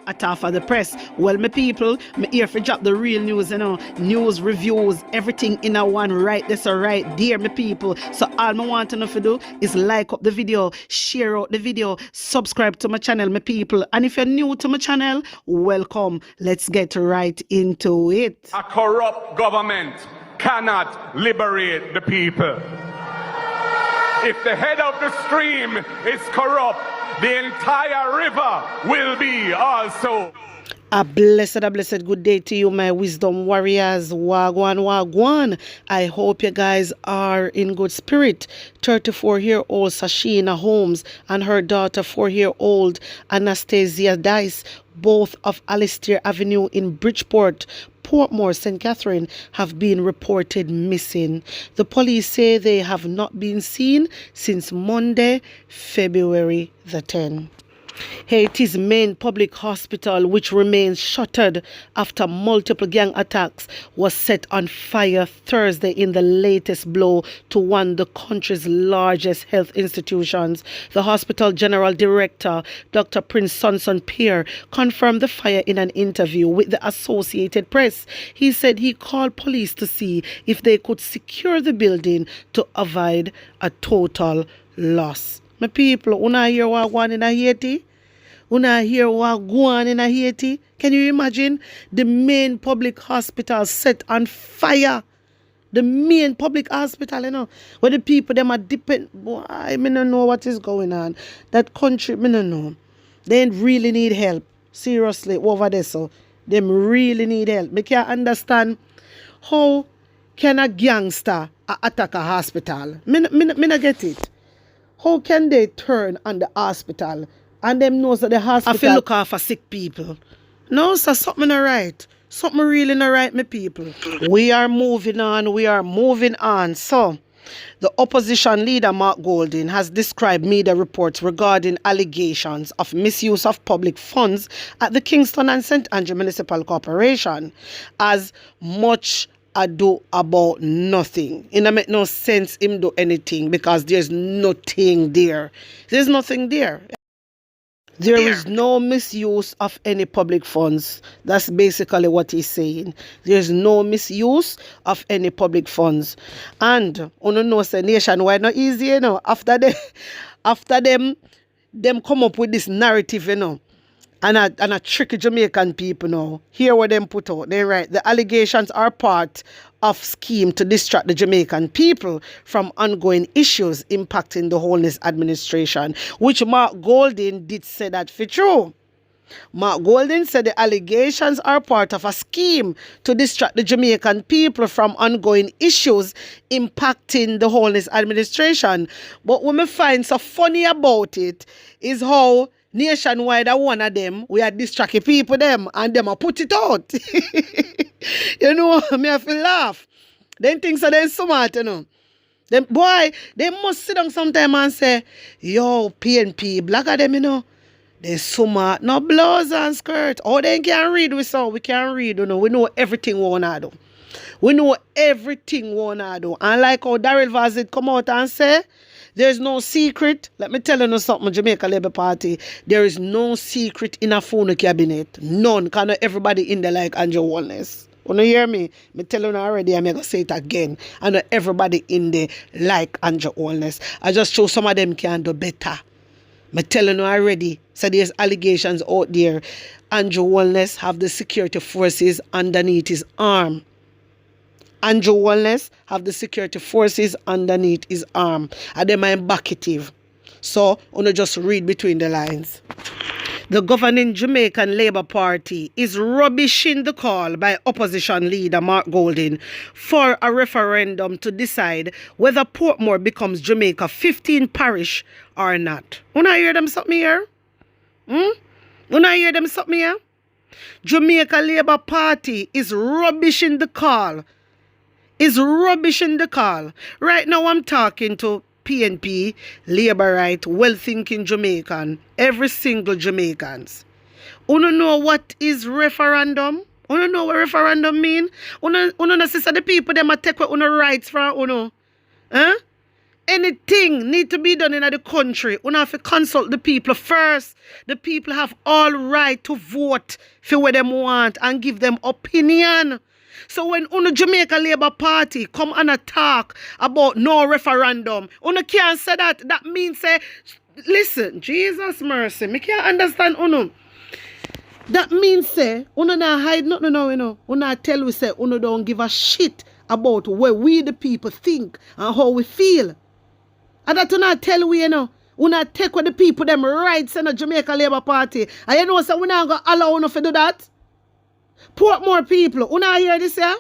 At half of the press. Well, my people, me here for drop the real news, news, reviews, everything in a one right this or right there, my people. So all I want to know to do is like up the video, share out the video, subscribe to my channel, my people. And if you're new to my channel, welcome. Let's get right into it. A corrupt government cannot liberate the people. If the head of the stream is corrupt, the entire river will be also. A blessed good day to you, my wisdom warriors. Wagwan, wagwan. I hope you guys are in good spirit. 34-year-old Sashina Holmes and her daughter, 4-year-old Anastasia Dice, both of Alistair Avenue in Bridgeport, Portmore, St. Catherine, have been reported missing. The police say they have not been seen since Monday, February the 10th. Haiti's main public hospital, which remains shuttered after multiple gang attacks, was set on fire Thursday in the latest blow to one of the country's largest health institutions. The hospital general director, Dr. Prince Sonson Pierre, confirmed the fire in an interview with the Associated Press. He said he called police to see if they could secure the building to avoid a total loss. My people, una hear what going in Haiti? Una hear what going in Haiti? Can you imagine the main public hospital set on fire? The main public hospital, where the people them are depend. Boy, I don't know what is going on. That country, I don't know. They really need help. Seriously, over there, so them really need help. I can't understand how can a gangster attack a hospital. Me not get it. How can they turn on the hospital and them knows that the hospital I feel look after sick people? No, sir, something not right. Something really not right, my people. We are moving on. So, the opposition leader, Mark Golding, has described media reports regarding allegations of misuse of public funds at the Kingston and St. Andrew Municipal Corporation as much ado about nothing. It don't make no sense him do anything because there's nothing there. There's nothing there. There is no misuse of any public funds. That's basically what he's saying. There's no misuse of any public funds. And you know, say nationwide not easy, After them come up with this narrative, and a tricky Jamaican people now. Hear what them put out. They write, the allegations are part of scheme to distract the Jamaican people from ongoing issues impacting the Wholeness Administration, which Mark Golding did say that for true. Mark Golding said the allegations are part of a scheme to distract the Jamaican people from ongoing issues impacting the Wholeness Administration. But what I find so funny about it is how nationwide one of them, we are distracting people them and them are put it out. You know, me have to laugh. Them things are then smart, Them boy, they must sit down sometime and say, yo, PNP, black of them, they smart, no blouse and skirt. Oh, they can't read we can't read, We know everything we wanna do. We know everything we wanna do. And like how Daryl Vazit come out and say, there's no secret. Let me tell you something, Jamaica Labour Party. There is no secret in a phone cabinet. None. Because everybody in there like Andrew Wellness. You hear me? I tell you already, I'm going to say it again. I know everybody in there like Andrew Wellness. I just show some of them can do better. I tell you already. So there's allegations out there. Andrew Wellness have the security forces underneath his arm. Andrew Wellness have the security forces underneath his arm. And them are imbacative. So, you just read between the lines. The governing Jamaican Labour Party is rubbishing the call by opposition leader Mark Golding for a referendum to decide whether Portmore becomes Jamaica's 15th parish or not. You not hear them something here? You not hear them something here? Jamaica Labour Party is rubbishing the call. Right now I'm talking to PNP, Labourite, well-thinking Jamaican, every single Jamaicans. You know what is referendum? You know what referendum mean? You know sister the people them a take what rights from. Huh? anything need to be done in the country, you have to consult the people first. The people have all right to vote for what they want and give them opinion. So when the Jamaica Labour Party come and talk about no referendum, you can't say that. That means say, listen, Jesus mercy, me can't understand uno. That means say, uno not hide nothing now, you know. Uno tell we say, uno don't give a shit about what we the people think and how we feel. And that uno tell we, you know, uno take with the people them rights in the Jamaica Labour Party. And you know, so we not going to allow uno to do that. Portmore people, uno hear this here?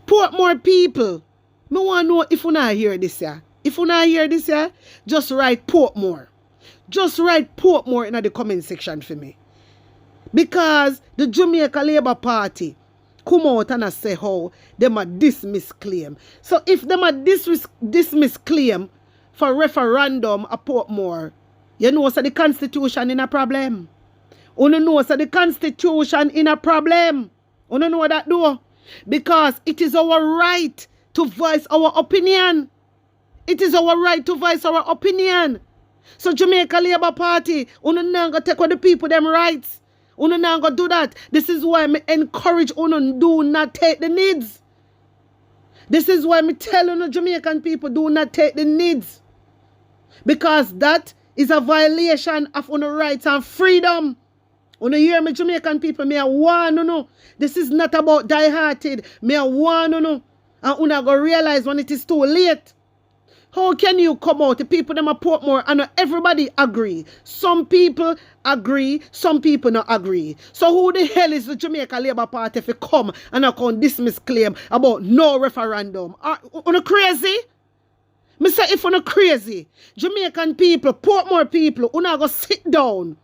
Portmore people, me want to know if uno hear this here. If uno hear this here, just write Portmore. Just write Portmore in the comment section for me. Because the Jamaica Labour Party come out and say how them a dismiss claim. So if them a dismiss claim for referendum a Portmore, you know so the constitution in a problem. You know so the constitution in a problem. You know what that do? Because it is our right to voice our opinion. It is our right to voice our opinion. So Jamaica Labour Party, you not gonna take with the people them rights. You not gonna do that. This is why I encourage you do not take the needs. This is why I tell you Jamaican people do not take the needs. Because that is a violation of your rights and freedom. You hear me, Jamaican people? Me I warn you. This is not about die-hearted. Me I warn you. And you not gonna realize when it is too late. How can you come out? The people them a Portmore and everybody agree. Some people agree, some people not agree. So who the hell is the Jamaica Labour Party if you come and account dismiss claim about no referendum? Are you crazy? Me say if you're crazy, Jamaican people, Portmore people, you not go sit down.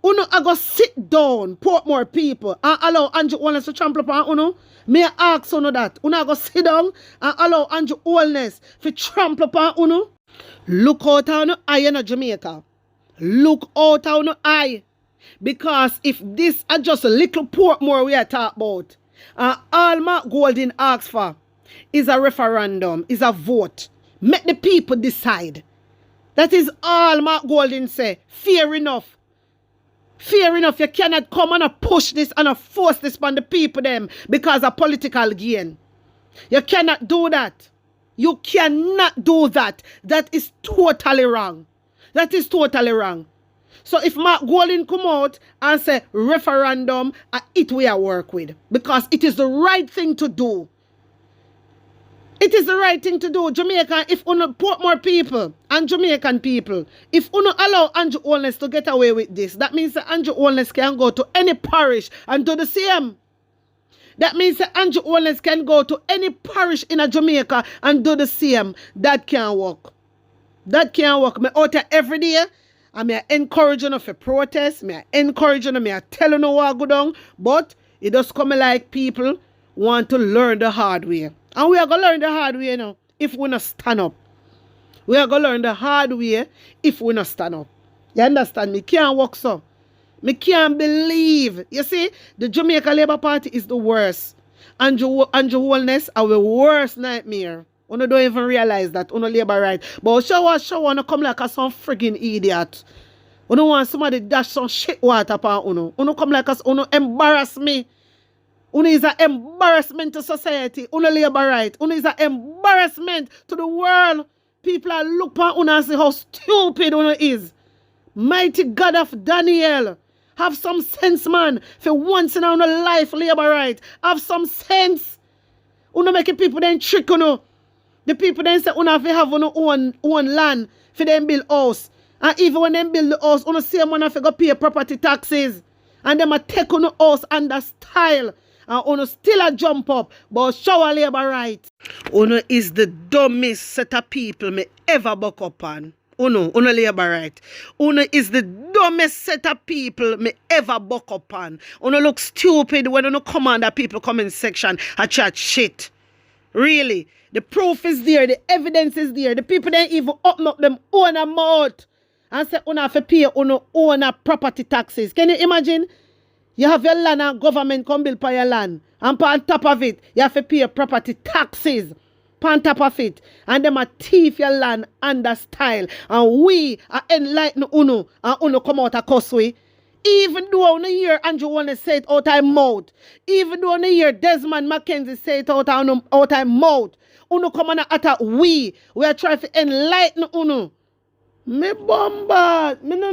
You not go sit down, Portmore people, and allow Andrew Holness to trample upon you. May I ask you that? You not go sit down and allow Andrew Holness to trample upon you. Look out on your eye in Jamaica. Look out on your eye. Because if this is just a little Portmore we are talking about, and all Mark Golding asks for is a referendum, is a vote. Make the people decide. That is all Mark Golding say. Fair enough. Fair enough, you cannot come and push this and force this on the people them because of political gain. You cannot do that. You cannot do that. That is totally wrong. That is totally wrong. So if Mark Golding come out and say referendum, it we are work with. Because it is the right thing to do. It is the right thing to do. Jamaica, if you Portmore people and Jamaican people, if you allow Andrew Holness to get away with this, that means that Andrew Holness can go to any parish and do the same. That means that Andrew Holness can go to any parish in Jamaica and do the same. That can't work. That can't work. Me out there every day. And me encourage you for protest. Me encourage you. Me tell you what go down. But it does come like people want to learn the hard way. And we are going to learn the hard way, you know, if we not stand up. We are going to learn the hard way if we not stand up. You understand me? Can't work so. Me can't believe. You see, the Jamaica Labour Party is the worst. Andrew Holness are the worst nightmare. You don't even realize that. You Labour right. But show you come like some friggin' idiot. You don't want somebody dash some shit water upon you. You come like you embarrass me. Uno is an embarrassment to society. Uno Labour right. Uno is an embarrassment to the world. People are looking at Uno and see how stupid Uno is. Mighty God of Daniel. Have some sense, man. For once in our life, Labour right. Have some sense. Uno make people then trick Uno. The people then say Uno have Uno own land for them build house. And even when them build the house, Uno see them have to go pay property taxes. And them a take Uno house under style. And Uno still a jump up, but show a Labour right. Uno is the dumbest set of people me ever buck up on. Uno Labour right. Uno is the dumbest set of people me ever buck up on. Uno look stupid when Uno come on that people comment section and chat shit. Really. The proof is there, the evidence is there. The people then even open up them own a mouth and say Uno have to pay Uno own a property taxes. Can you imagine? You have your land and government come build for your land. And on top of it, you have to pay property taxes on top of it. And them a thief your land under style. And we are enlighten uno. And uno come out a cuss we. Even though on a year Andrew wanna say it out of mouth. Even though on a year Desmond Mackenzie say it out of mouth. Uno come on attack we. We are trying to enlighten uno. Me bomba. Me no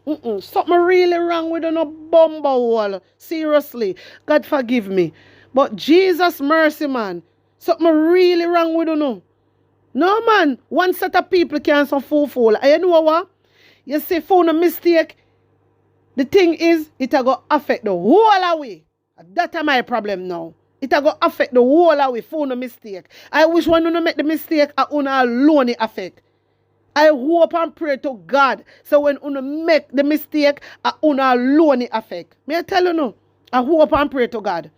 know. Something really wrong with no bomba wall. Seriously. God forgive me. But Jesus mercy, man. Something really wrong with no. No, man. One set of people can't so fool. And you know what? You say for no mistake. The thing is, it a go affect the whole away. That's my problem now. It a go affect the whole away for no mistake. I wish one no make the mistake a una alone it affect. I hope and pray to God. So when una make the mistake, a una alone it affect. May I tell you no? I hope and pray to God.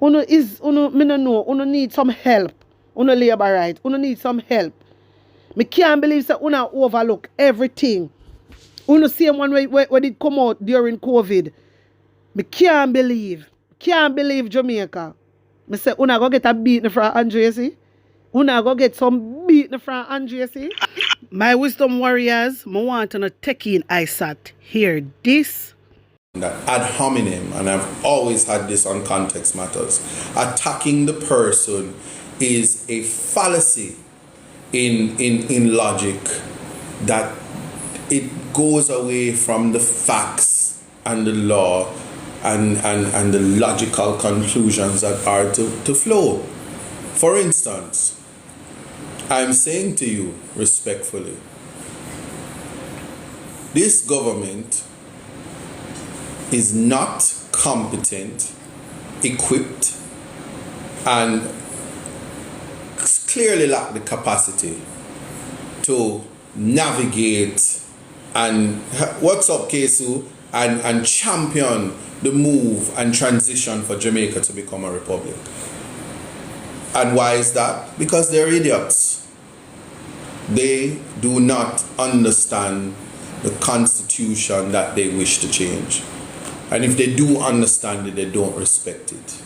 Me no know. Una need some help. Una labor right. Una need some help. Me can't believe that una overlook everything. Uno same one where did come out during COVID. Me can't believe Jamaica. Me say, una go get a beating from Andrea, see? Una go get some beating from Andrea, see? My wisdom warriors, me want to take in Isat. Hear this. That ad hominem, and I've always had this on Context Matters, attacking the person is a fallacy in logic that it goes away from the facts and the law and the logical conclusions that are to flow. For instance, I'm saying to you respectfully, this government is not competent, equipped, and clearly lack the capacity to navigate and what's up, Kesu, and champion the move and transition for Jamaica to become a republic. And why is that? Because they're idiots. They do not understand the constitution that they wish to change. And if they do understand it, they don't respect it.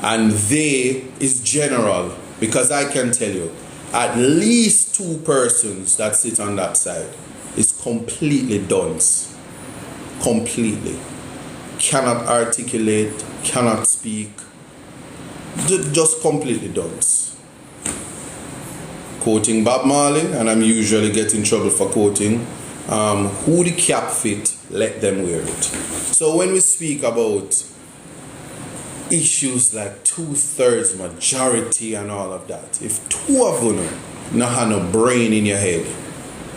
And they is general, because I can tell you, at least two persons that sit on that side is completely dunce. Completely. Cannot articulate, cannot speak. Just completely dunce. Quoting Bob Marley, and I'm usually getting in trouble for quoting, who the cap fit, let them wear it. So when we speak about issues like 2/3 majority and all of that, if two of you not have no brain in your head,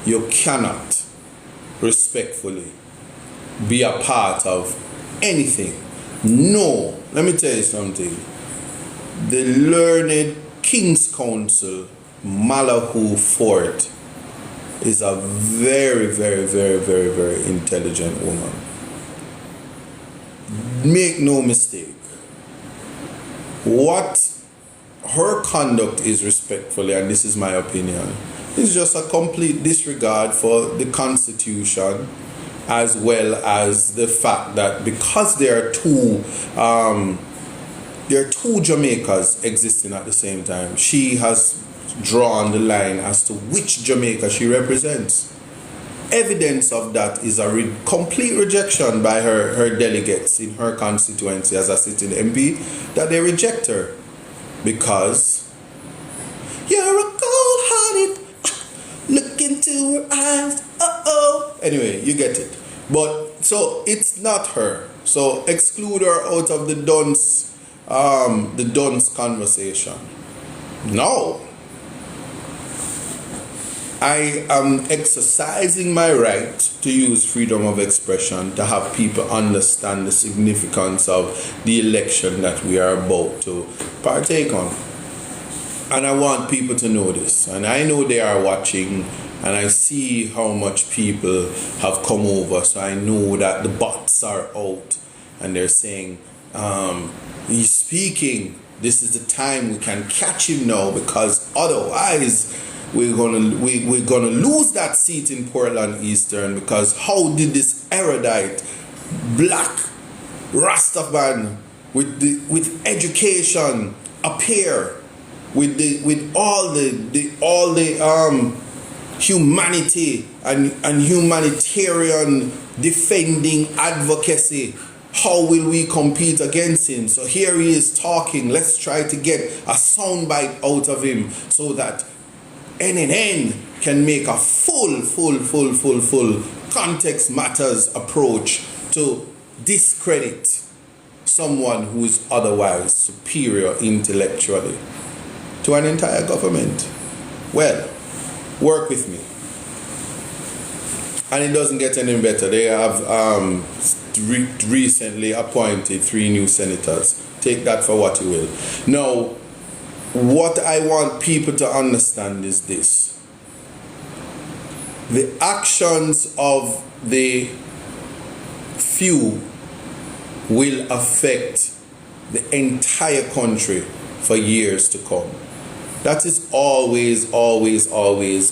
you cannot respectfully be a part of anything. No, let me tell you something. The learned King's Counsel, Malahoo Fort, is a very, very, very, very, very intelligent woman. Make no mistake. What her conduct is, respectfully, and this is my opinion, is just a complete disregard for the Constitution, as well as the fact that because there are two Jamaicas existing at the same time, she has drawn the line as to which Jamaica she represents. Evidence of that is a complete rejection by her delegates in her constituency as a sitting MP, that they reject her because you're a cold-hearted, look into her eyes, anyway, you get it. But so it's not her, so exclude her out of the dunce conversation. No, I am exercising my right to use freedom of expression, to have people understand the significance of the election that we are about to partake on. And I want people to know this. And I know they are watching, and I see how much people have come over. So I know that the bots are out and they're saying, he's speaking. This is the time we can catch him now, because otherwise we're gonna lose that seat in Portland Eastern, because how did this erudite black Rastaman with education appear with all the humanity and humanitarian defending advocacy, how will we compete against him? So here he is talking. Let's try to get a soundbite out of him so that NNN can make a full context matters approach to discredit someone who is otherwise superior intellectually to an entire government. Well, work with me. And it doesn't get any better. They have recently appointed 3 new senators. Take that for what you will. Now, what I want people to understand is this. The actions of the few will affect the entire country for years to come. That is always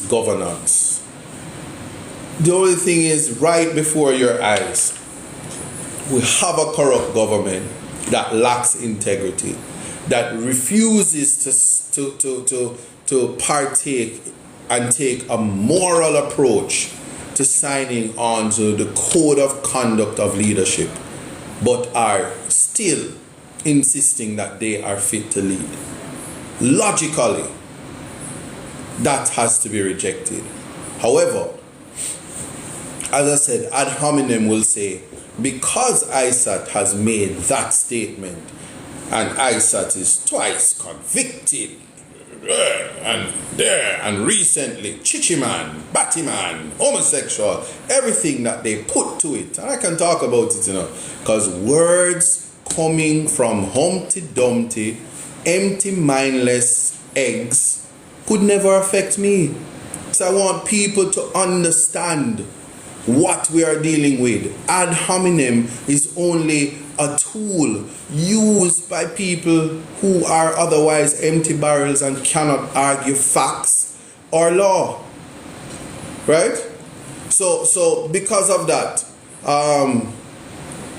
governance. The only thing is, right before your eyes, we have a corrupt government that lacks integrity, that refuses to partake and take a moral approach to signing on to the code of conduct of leadership, but are still insisting that they are fit to lead. Logically, that has to be rejected. However, as I said, ad hominem will say, because Isat has made that statement, and Isat is twice convicted, and recently, chichiman, battyman, homosexual, everything that they put to it, and I can talk about it, because words coming from Humpty Dumpty, empty mindless eggs, could never affect me. So I want people to understand what we are dealing with. Ad hominem is only a tool used by people who are otherwise empty barrels and cannot argue facts or law. Right? So because of that,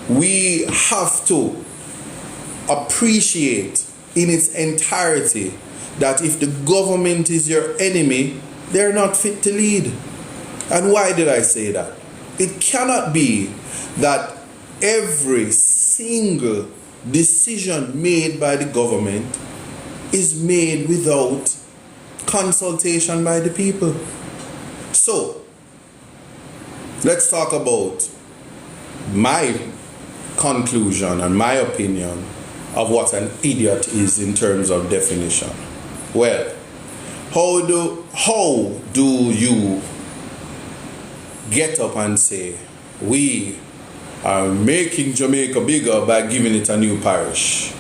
we have to appreciate in its entirety that if the government is your enemy, they're not fit to lead. And why did I say that? It cannot be that every single decision made by the government is made without consultation by the people. So, let's talk about my conclusion and my opinion of what an idiot is in terms of definition. Well, how do you get up and say, we are making Jamaica bigger by giving it a new parish?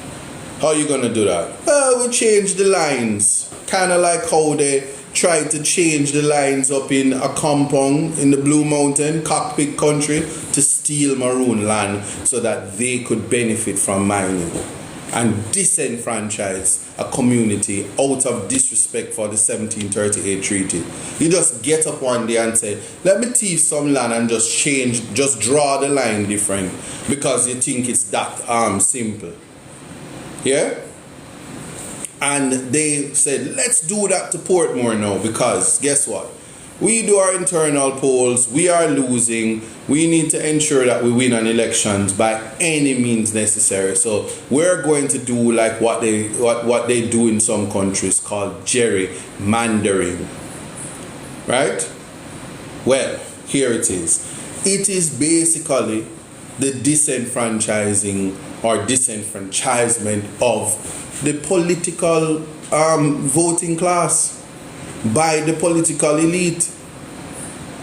How are you going to do that? Well, we change the lines. Kind of like how they tried to change the lines up in a compound in the Blue Mountain, cockpit country, to steal Maroon land so that they could benefit from mining and disenfranchise a community out of disrespect for the 1738 treaty. You just get up one day and say, let me thief some land and just draw the line different because you think it's that simple. Yeah? And they said, let's do that to Portmore now, because guess what? We do our internal polls, we are losing, we need to ensure that we win on elections by any means necessary. So we're going to do like what they do in some countries called gerrymandering. Right? Well, here it is. It is basically the disenfranchising or disenfranchisement of the political voting class by the political elite.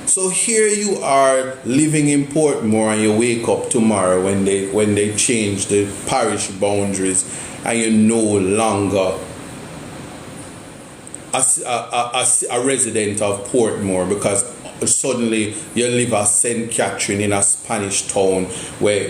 So here you are living in Portmore and you wake up tomorrow when they change the parish boundaries and you're no longer a resident of Portmore because suddenly you live at St. Catherine in a Spanish town where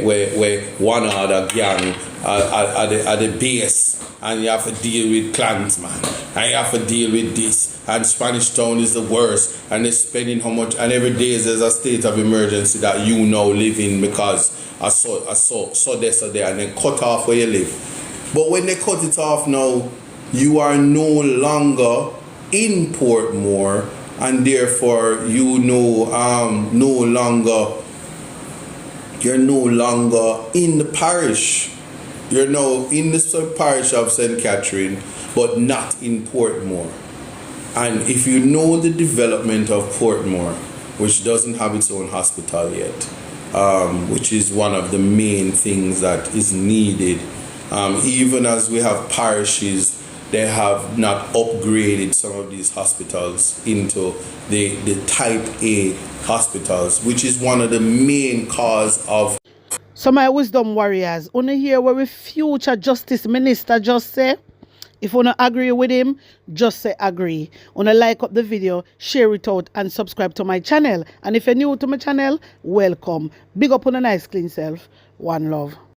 one other gang at the base, and you have to deal with clansmen, and you have to deal with this, and Spanish town is the worst, and they're spending how much, and every day there's a state of emergency that you now live in because I saw this or there, and then cut off where you live. But when they cut it off now, you are no longer in Portmore, and therefore you're no longer in the parish. You're now in the parish of St. Catherine, but not in Portmore. And if you know the development of Portmore, which doesn't have its own hospital yet, which is one of the main things that is needed, even as we have parishes, they have not upgraded some of these hospitals into the type A hospitals, which is one of the main cause of. So my wisdom warriors, only hear what the future justice minister just say. If you don't agree with him, just say agree. Wanna like up the video, share it out, and subscribe to my channel. And if you're new to my channel, welcome. Big up on a nice clean self. One love.